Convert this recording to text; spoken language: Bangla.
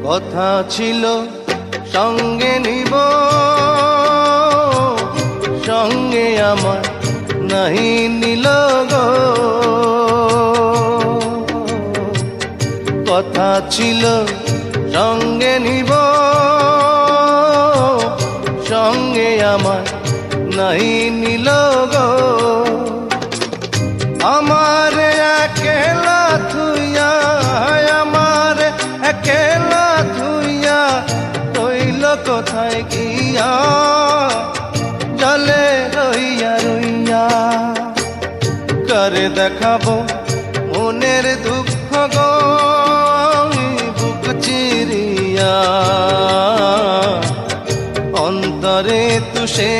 কথা ছিল সঙ্গে নিব, সঙ্গে আমার নাহি নিল গো। কথা ছিল সঙ্গে নিব, সঙ্গে আমার নাহি নিল গো। আমার একেলা থুইয়া, আমার একেলা থুইয়া রইল কোথায় গিয়া, জলে রইয়া রইয়া। করে দেখাবো মনের দুঃখ গো বুক চিরিয়া, অন্তরে তুষে